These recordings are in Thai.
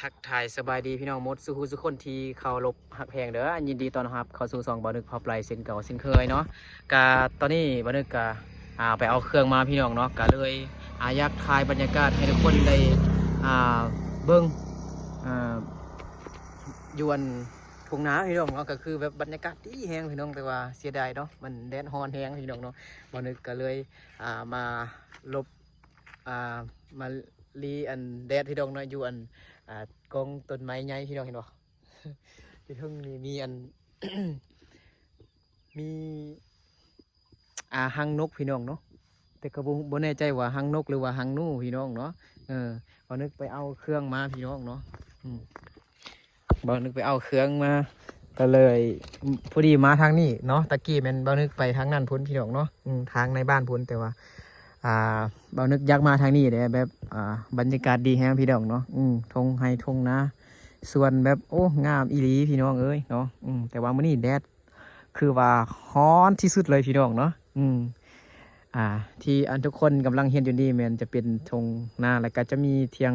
ทักทายสบายดีพี่น้องมดสุขุสุขคนที่เขาลบหักแพงเด้อยินดีต้อนรับเข้าสู่ซองบ่าวนึกพอปลายเส้นเก่าเส้นเคยเนาะกะตอนนี้บ่าวนึกกะไปเอาเครื่องมาพี่น้องเนาะกะเลยอยากถ่ายบรรยากาศให้ทุกคนได้เบิ่งยวนทุ่งนาพี่น้องเนาะก็คือแบบบรรยากาศดีแฮงพี่น้องแต่ว่าเสียดายเนาะมันแดดร้อนแฮงพี่น้องเนาะบ่าวนึกก็เลยมาลบมาลีอันแดดพี่น้องเนาะอยู่อันกองต้นไม้ใหญ่พี่น้องเห็นบ่ ที่เพิ่งมีอัน มีหังนกพี่น้องเนาะแต่ก็บ่แน่ใจว่าหังนกหรือว่าหังนูพี่น้องเนาะบ่นึกไปเอาเครื่องมาพี่น้องเนาะบ่นึกไปเอาเครื่องมาก็เลยพอดีมาทางนี้เนาะตะกี้แม่นบ่นึกไปทางนั้นพุ่นพี่น้องเนาะทางในบ้านพุ่นแต่ว่าบ่นึกอยากมาทางนี้เด้แบบบรรยากาศดีแฮงพี่น้องเนาะทงไห้ทงนาส่วนแบบโอ้งามอีหลีพี่น้องเอ้ยเนาะแต่ว่ามื้อนี้แดดคือว่าร้อนที่สุดเลยพี่น้องเนาะที่อันทุกคนกำลังเห็นอยู่นี่แม่นจะเป็นทงนาแล้วก็จะมีเทียง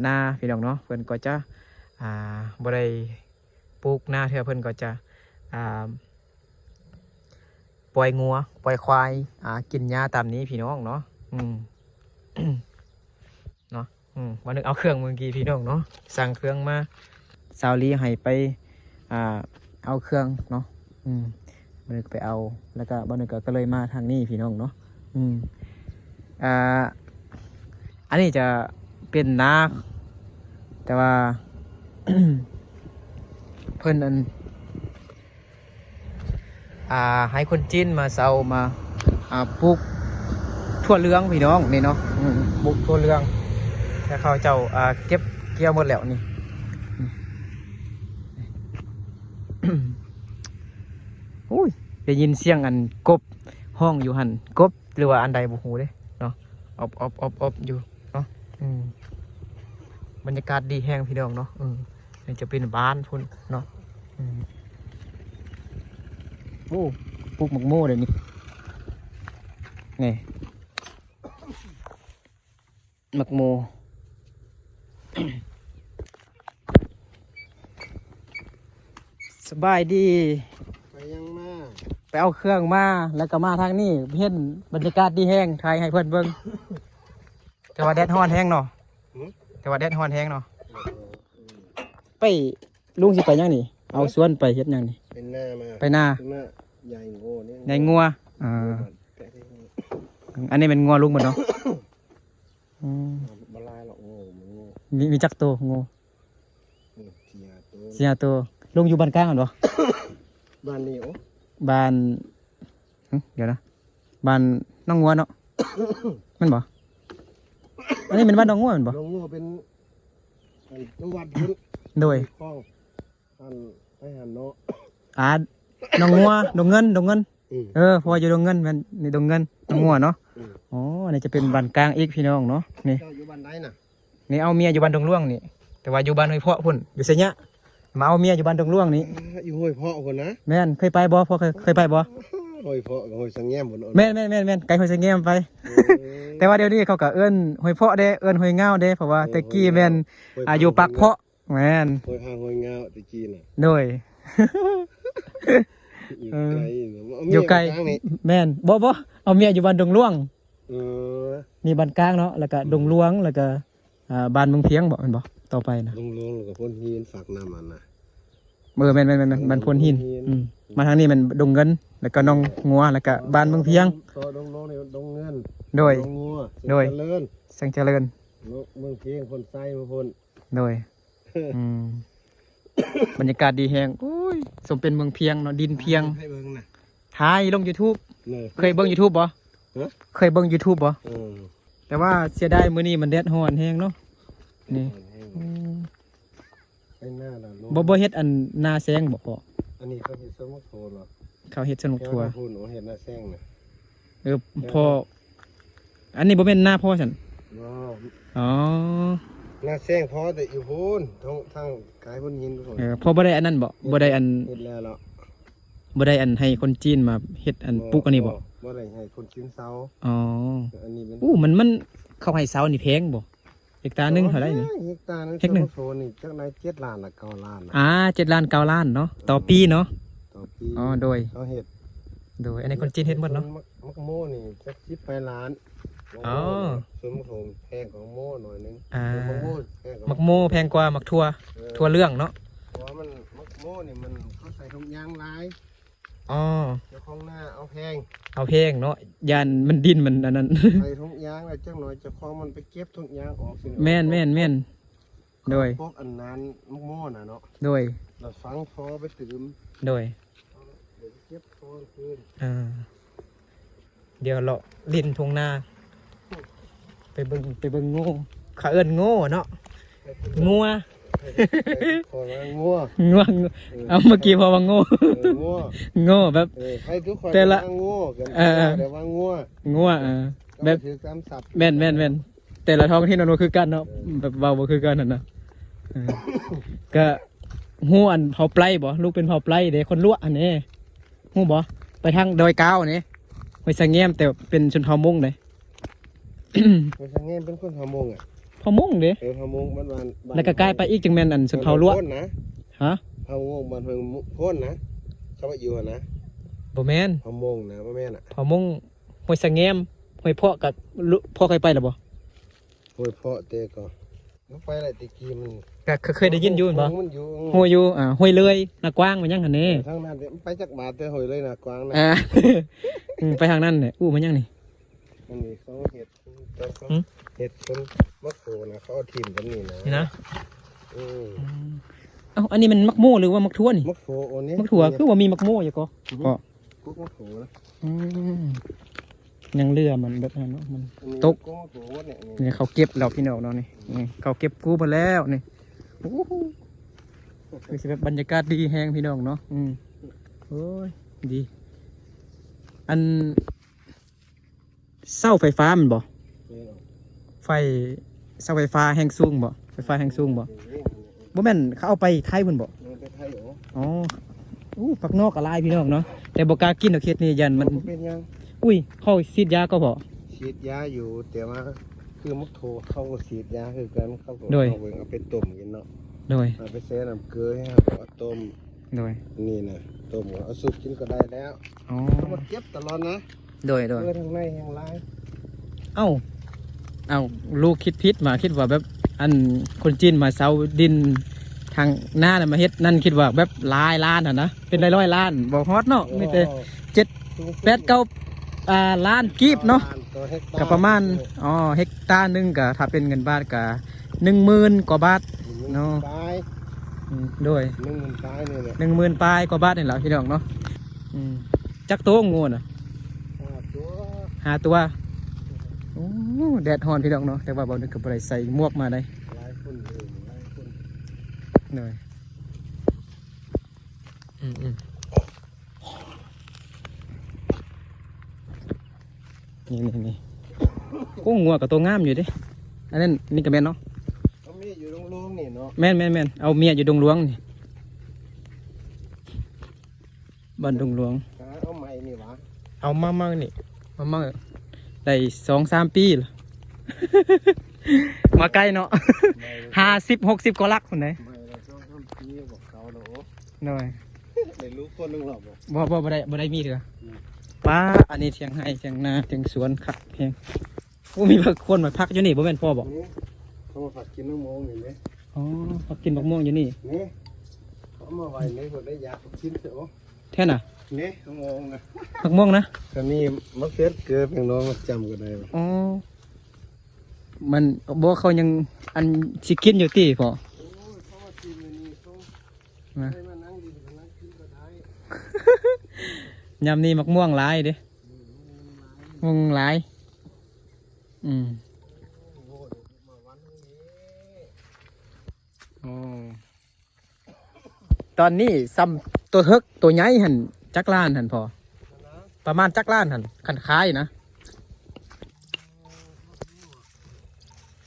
นาพี่น้องเนาะเพิ่นก็จะบ่ได้ปลูกนาเทื่อเพิ่นก็จะปล่อยงัวปล่อยควายกินหญ้าตามนี้พี่น้องเนาะเนาะวันนึงเอาเครื่องเมื่อกี้พี่น้องเนาะสั่งเครื่องมาซาวลีให้ไปเอาเครื่องเนาะวันนึงไปเอาแล้วก็วันนึงก็เลยมาทางนี้พี่น้องเนาะอันนี้จะเป็นนาแต่ว่า เพิ่นให้คนจีนมาเซามาปลูกทั่วเรืองพี่น้องนี่เนาะปลูกทั่วเรืองแต่เขาเจ้าเก็บเกี่ยวหมดแล้วนี่ อุ้ยได้ยินเสียงอันกบห้องอยู่หันกบหรือว่าอันใดบุหูเด้เนาะอบอยู่เนาะบรรยากาศดีแห้งพี่น้องเนาะนี่จะเป็นบ้านพุ่นเนาะโอ้ปลูกหมกโม่เดี๋ยวนี้นี่หมกโม่ สบายดีไปยังมาไปเอาเครื่องมาแล้วก็มาทางนี้เห็นบรรยากาศดีแห้งถ่ายให้เพื่อนเบิ่งแต่ว่าแดดร้อนแห้งเนาะแต่ว่าแดดร้อนแห้งเนาะไปลุงสิไปยังนี่เอาสวนไปเฮ็ดยังนี่เป็นหน้ามาไปหน้าใหญ่โง่เนี่ยใหญ่งัวอันนี้เป็นงัวลุงหมดเนาะบลายหรอกโง่มันโง่มีจักโตงูเสียโตลุงอยู่บ้านกลางเหรอ บ้านนี้โอ้บ้านเดี๋ยวนะบ้านน้องงัวเนาะ มันบ่อันนี้เป็นบ้านน้องงัวมันบ่น้องโง่เป็นจังหวัดพุ่นโดยข้องไปหันเนาะน้องงัวดงเงินพออยู่ดงเงินมันนี่ดงเงินน้องงัวเนาะอ๋อนี่จะเป็นบ้านกลางอีกพี่น้องเนาะนี่อยู่บ้านไหนน่ะนี่เอาเมียอยู่บ้านดงหลวงนี่แต่ว่าอยู่บ้านห้วยเพาะพุ่นอยู่ไสยะมาเอาเมียอยู่บ้านดงหลวงนี่อยู่ห้วยเพาะคนนะแม่นเคยไปบ่พอเคยไปบ่ห้วยเพาะห้วยสังแง้มแม่นไกลห้วยสังแง้มไปแต่ว่าเดี๋ยวนี้เขาก็เอิ้นห้วยเพาะเด้เอิ้นห้วยเงาเด้เพราะว่าแต่กี้แม่นอยู่ปากเพาะแม่นห้วยหางห้วยเงาตะกี้น่ะโดยอยู่ไกลแม่นบ่เอาเมียอยู่บ้านดงหลวงนี่บ้านกลางเนาะแล้วก็ดงหลวงแล้วก็บ้านเมืองเพียงบ่แม่นบ่ต่อไปนะดงหลวงแล้วก็พ่นหินฝากน้ำมันน่ะแม่นบ้านพ่นหินมาทางนี้มันดงเงินแล้วก็น้องงัวแล้วก็บ้านเมืองเพียงดงนี่ดงเงินโดยสังเจริญเมืองเพียงคนไส้มาพ่นโดยบรรยากาศดีแฮงอุ้ยสมเป็นเมืองเพียงเนาะดินเพียงถ่ายลง YouTube เคยเบิ่ง YouTube บ่เคยเบิ่ง YouTube บ่แต่ว่าเสียดายมื้อนี้มันแดดร้อนแฮงเนาะนี่บ่เฮ็ดอันนาแซงบ่พออันนี้เขาเฮ็ดสมุกโทเหรอเขาเฮ็ดสนุกทัวร์เฮ็ดนาแซงน่ะพออันนี้บ่แม่นนาพ่อฉันอ๋อนาแซงพอแต่อยู่พูนทางกายพ่นหินทุกคนพอบ่ได้อันนั้นบ่ได้อันเฮ็ดแล้วเนาะบ่ได้อันให้คนจีนมาเฮ็ดอันปลูกอันนี้บ่ได้ให้คนจีนเซาอ๋ออันนี้มันเขาให้เซานี่แพงบ่ เฮกตาร์หนึงเท่าไหร่นี่ เฮกตาร์นึง เฮกหนึ่ง โซนนี่จักนาย7 ล้านละ9 ล้านน่ะ 7 ล้าน9 ล้านเนาะต่อปีเนาะ ต่อปี อ๋อโดย เขาเฮ็ด อันนี้คนจีนเฮ็ดหมดเนาะ มักโม่นี่จัก10 ล้าน อ๋อ ส่วนมักโม่แพงของโม่หน่อยนึง อ่า มักโม่แพงกว่า มักโมแพงกว่ามักทั่วทั่วเรื่องเนาะ เพราะว่ามันมักโม่นี่มันเขาใส่ถุงยางหลาย อ๋อ เจ้าของหน้าเอาแพง เอาเพลงเนาะยานมันดินมันอันนั้น ใส่ถุงยางแล้วจังหน่อยเจ้าของมันไปเก็บถุงยางออกสิ แม่นโดย พวกอันนั้นมักโม่น่ะเนาะ โดย เราฟังพอไปตื่ม โดย เดี๋ยวเก็บพอคืน เดี๋ยวเราเล่นทงนาไปเบิ่งโง่เขาเอิ้นโง่เนาะงัว พอมางัว งัวเอาเมื่อกี้พอว่าโง่ งัว โง่แบบ ให้ทุกคน แต่ละ ว่างัวกัน แต่ว่างัว งัวแบบ ถือคำศัพท์ แม่นแต่ละท้องที่นอนบ่คือกันเนาะแบบเบาบ่คือกันนั่นนะก็ฮู้อันเผาไพรบ่ลูกเป็นเผาไพรเด้คนลวอันนี้ฮู้บ่ไปทางดอยก้าวนี่ไปสะแงมแต่เป็นชนเผ่ามงเด้ ไปทางนี้เป็นคนฮามงอ่ะ เผ่ามงเด้ ฮามงบ้าน แล้วก็กลายไปอีกจังแม่นอันชนเผ่าลว พ้นนะ ฮะ ฮามงบ้านเพิ่งพ้นนะเขาว่าอยู่นะ บ่แม่น ฮามงนะบ่แม่นอ่ะ เผ่ามงห้วยสะแงมห้วยเพาะกับพ่อเคยไปหรือบ่ โอยเพาะเตะก็มันไปอะไรตะกี้มัน ก็เคยได้ยินอยู่แม่นบ่ มันอยู่ ห้วยอยู่ห้วยเลยนากว้างมันยังหั่นนี่ ทางนั้นไปจักบาทแต่หอยเลยนะกวางนะ ไปทางนั้นเนี่ยมันยังนี่ มันนี่เขาเห็ดคนมะโขนะเขาเอาทีมกันนี่นะ นี่นะ อืม เอ้าอันนี้มันมักโม่หรือว่ามักทั่วนี่ มะโขโอนี้ มักถั่วคือว่ามีมักโม่อยู่ก็ กุ๊กมะโขนะ ยังเรือมันแบบนั้นเนาะมัน อันนี้ ตก กุ๊กมะโขเนี่ย นี่เขาเก็บเราพี่น้องเนาะนี่เขาเก็บกู้มาแล้วนี่โอ้โหคือสิแบบบรรยากาศดีแฮงพี่น้องเนาะโอ้ยดีอันเสาไฟฟ้ามันบ่ไฟเสาไฟฟ้าแห้งสูงบ่ไฟฟ้าแห้งสูงบ่บ่แม่นเขาเอาไปไทยพุ่นบ่ ไปไทยเหรอ อ๋อผักนอกก็หลายพี่น้องเนาะแต่บ่กล้ากินดอกเฮ็ดนี่ยันมัน เป็นยัง อุ้ยเขาฉีดยาก็บ่ ฉีดยาอยู่แต่ว่าคือมะโขเขาก็ฉีดยาคือกันเขาก็ โดย เอาไปต้มกินเนาะ โดย เอาไปเซน้ำเกลือให้เขาเอาต้ม โดย นี่นะต้มเอาซุปกินก็ได้แล้ว อ๋อ เขามาเก็บตลอดนะ โดย เกลือทางในแห้งไร เอ้าลูกคิดผิดมาคิดว่าแบบอันคนจีนมาเซาดินทางหน้าน่ะมาเฮ็ดนั่นคิดว่าแบบหลายล้านนะเป็นร้อยล้านบ่ฮอดเนาะมีแต่8-9ล้านกีบเนาะก็ประมาณเฮกตาร์หนึงก็ถ้าเป็นเงินบาทก็10,000 กว่าบาท เนาะ ตาย โดย 10,000ตายนี่แหละ 10,000ปลายกว่าบาทนี่แหละพี่น้องเนาะจักโตงูน่ะ ตัว 5 ตัวโอ้แดดฮ้อนพี่น้องเนาะแต่ว่าบ่นึกก็บ่ได้ใส่หมวกมาได้ หลายคนเลยหลายคน เลยนี่โอ้งัวกับตัวงามอยู่เดิอันนั้นนี่ก็แม่นเนาะ เขามีอยู่โล่งๆนี่เนาะ แม่นเอาเมียอยู่ดงหลวงนี่บ้านดงหลวง หาเอาใหม่นี่หวะ เอามานี่มาได้2-3 ปีละ มาใกล้เนาะ 50-60กว่าลักคนไหน ใหม่เราต้องทำปีบอกเขาเนาะ หน่อย ได้รู้คนหนึงหรอกบอก บ่ได้มีเถอะป้าอันนี้เถียงให้เถียงนาเถียงสวนคักเพียงโอ้มีบางคนมาพักอยู่นี่บ่แม่นพ่อบอก นี่เขามาผัดกินน้ำมงเห็นไหม อ๋อพักกินบักม่วงอยู่นี่ นี่เขามาไว้นี่คนได้ยากินเถอะ แท่น่ะ นี่น้ำมงนะ บักม่วงนะ ก็นี่มะเขือเกลือเป็นน้องมาจำกันได้บ่ อ๋อมันบอกเขายังอันสิกินอยู่ตีพอ โอ้ยเขามากินในนี่เขา นะ ให้มานั่งกินก็นั่งกินก็ได้ ยำนี่มักม่วงหลายเด้ม่วงหลายโอ้โหมาวันนี้ โอ้ตอนนี้ซ้ำตัวเฮกตัวใหญ่หันจักล้านหันพอประมาณจักล้านหันขันคายนะ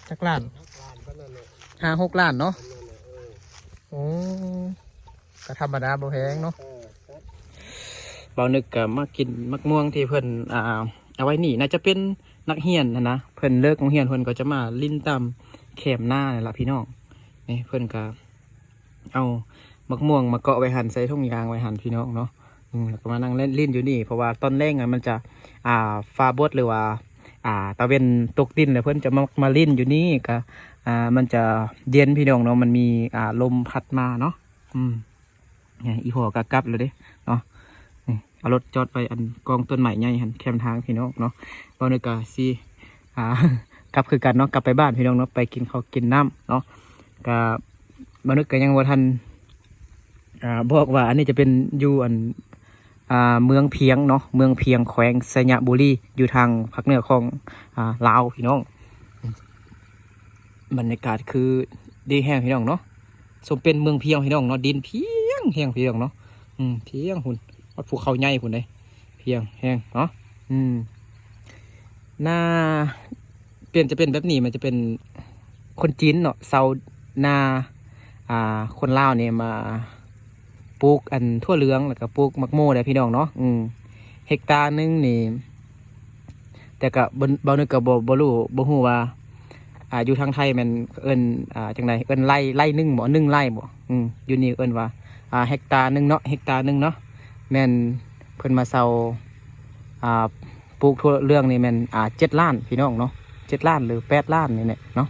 จักล้าน ร้านก็นั่นแหละ 5-6 ล้านเนาะ นั่นแหละโอ้ก็ธรรมดาบ่แพงเนาะ ครับ เบานึกกับมากินมักม่วงที่เพิ่นเอาไว้นี่น่าจะเป็นนักเรียนนะเพิ่นเลิกโรงเรียนเพิ่นก็จะมาลิ้นตาม แคมหน้าเลยล่ะพี่น้องนี่เพิ่นก็เอามักม่วงมาเกาะไว้หั่นใส่ทุ่งยางไว้หั่นพี่น้องเนาะแล้วก็มานั่งเล่นลิ้นอยู่นี่เพราะว่าตอนแรกมันจะฟ้าบดหรือว่าตะเวนตกดินเลยเพิ่นจะมาลิ้นอยู่นี่ก็มันจะเย็นพี่น้องเนาะมันมีลมพัดมาเนาะเนี่ยอีพอกกลับเลยเด้เนาะนี่เอารถจอดไปอันกองต้นไม้ใหญ่หันแคมทางพี่น้องเนาะตอนนี้ก็สิกลับคือกันเนาะกลับไปบ้านพี่น้องเนาะไปกินข้าวกินน้ำเนาะก็มนุษย์ก็ยังว่าทันบอกว่าอันนี้จะเป็นอยู่อันเมืองเพียงเนาะเมืองเพียงแขวงสระบุรีอยู่ทางภาคเหนือของลาวพี่น้องบรรยากาศคือดีแห้งพี่น้องเนาะสมเป็นเมืองเพียงพี่น้องเนาะดินเพียงแห้งพี่น้องเนาะเพียงหุ่นวัดภูเขาใหญ่หุ่นเลยเพียงแห้งเนาะหน้าเปลี่ยนจะเป็นแบบนี้มันจะเป็นคนจีนเนาะเซานาคนลาวเนี่ยมาปลูกอันทั่วเหลืองแล้วก็ปลูกมักโม่ได้พี่น้องเนาะเฮกตาร์นึงนี่แต่ก็บ่นึกก็บ่รู้บ่ฮู้ว่าอยู่ทางไทยมันเอิ้นจังไดเอิ้นไร่นึงบ่1ไร่บ่อยู่นี่เอิ้นว่าเฮกตาร์นึงเนาะเฮกตาร์นึงเนาะแม่นเพิ่นมาเซาปลูกทั่วเหลืองนี่แม่น7 ล้านพี่น้องเนาะ7 ล้านหรือ8 ล้านนี่แหละเนาะ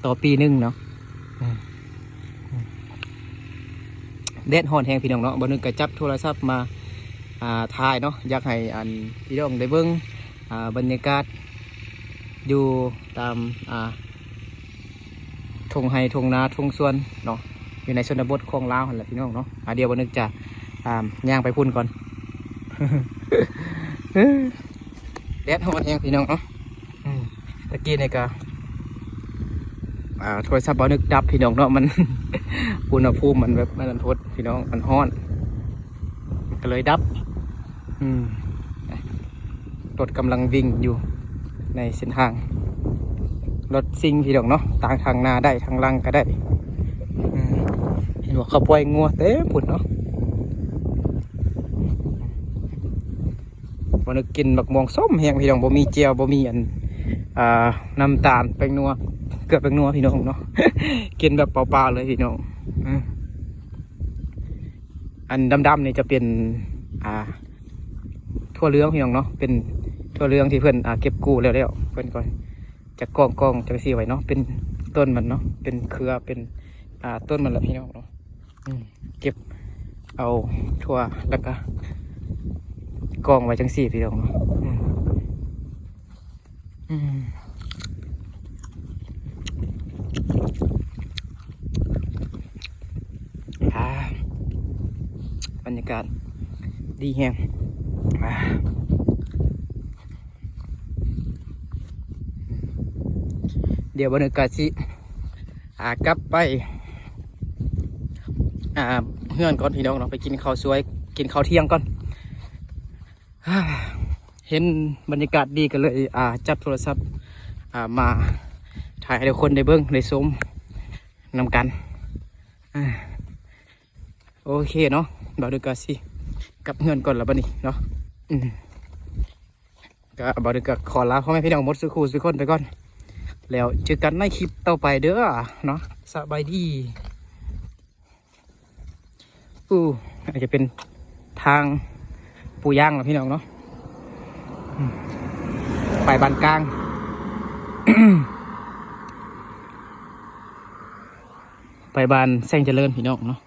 ต่อปีนึงเนาะแดดฮ้อนแห้งพี่น้องเนาะบ่นึกก็จับโทรศัพท์มาถ่ายเนาะอยากให้พี่น้องได้เบิ่งบรรยากาศอยู่ตามทงไฮทงนาทงสวนเนาะอยู่ในชนบทของลาวหั่นแหละพี่น้องเนาะเดี๋ยวบ่นึกจะย่างไปพุ่นก่อน แดดฮ้อนแห้งพี่น้องเนาะตะกี้นี่ก็โทรศัพท์บ่นึกดับพี่น้องเนาะมัน อุณหภูมิมันแบบมันทดพี่น้องมันฮ้อนก็เลยดับรถกำลังวิ่งอยู่ในเส้นทางรถซิ่งพี่น้องเนาะต่างทางนาได้ทางลังก็ได้เห็นว่าเขาปล่อยงัวเต็มพุ่นเนาะวันนี้กินบักม่วงส้มแห้งพี่น้องบ่มีเจียวบ่มีน้ำตาลแป้งนัวเกือบแป้งนัวพี่น้องเนาะ กินแบบเปล่าๆเลยพี่น้องอันดำๆนี่จะเป็นทั่วเหลืองพี่น้องเนาะเป็นทั่วเหลืองที่เพื่อนเก็บกู้แล้วเพื่อนก่อนจะกองจะไปซีไว้เนาะเป็นต้นมันเนาะเป็นเครือเป็นต้นมันแหละพี่น้องเนาะเก็บเอาทั่วแล้วก็กองไว้จังสี่พี่น้องเนาะบรรยากาศดีแฮงเดี๋ยวบรรยากาศสิกลับไปเฮือนก่อนพี่น้องเนาะไปกินข้าวสวยกินข้าวเที่ยงก่อนเห็นบรรยากาศดีกันเลยจับโทรศัพท์มาถ่ายให้ทุกคนได้เบิ้งได้ชมนำกันโอเคเนาะบรรยากาศสิกลับเฮือนก่อนแล้วบัดนี้เนาะก็บรรยากาศขอลาพ่อแม่พี่น้องหมดสุขุสุขคนไปก่อนแล้วเจอกันในคลิปต่อไปเด้อเนาะสบายดีอาจจะเป็นทางปูย่างนะพี่น้องเนาะไปบ้านกลาง ไปบ้านแสงเจริญพี่น้องเนาะ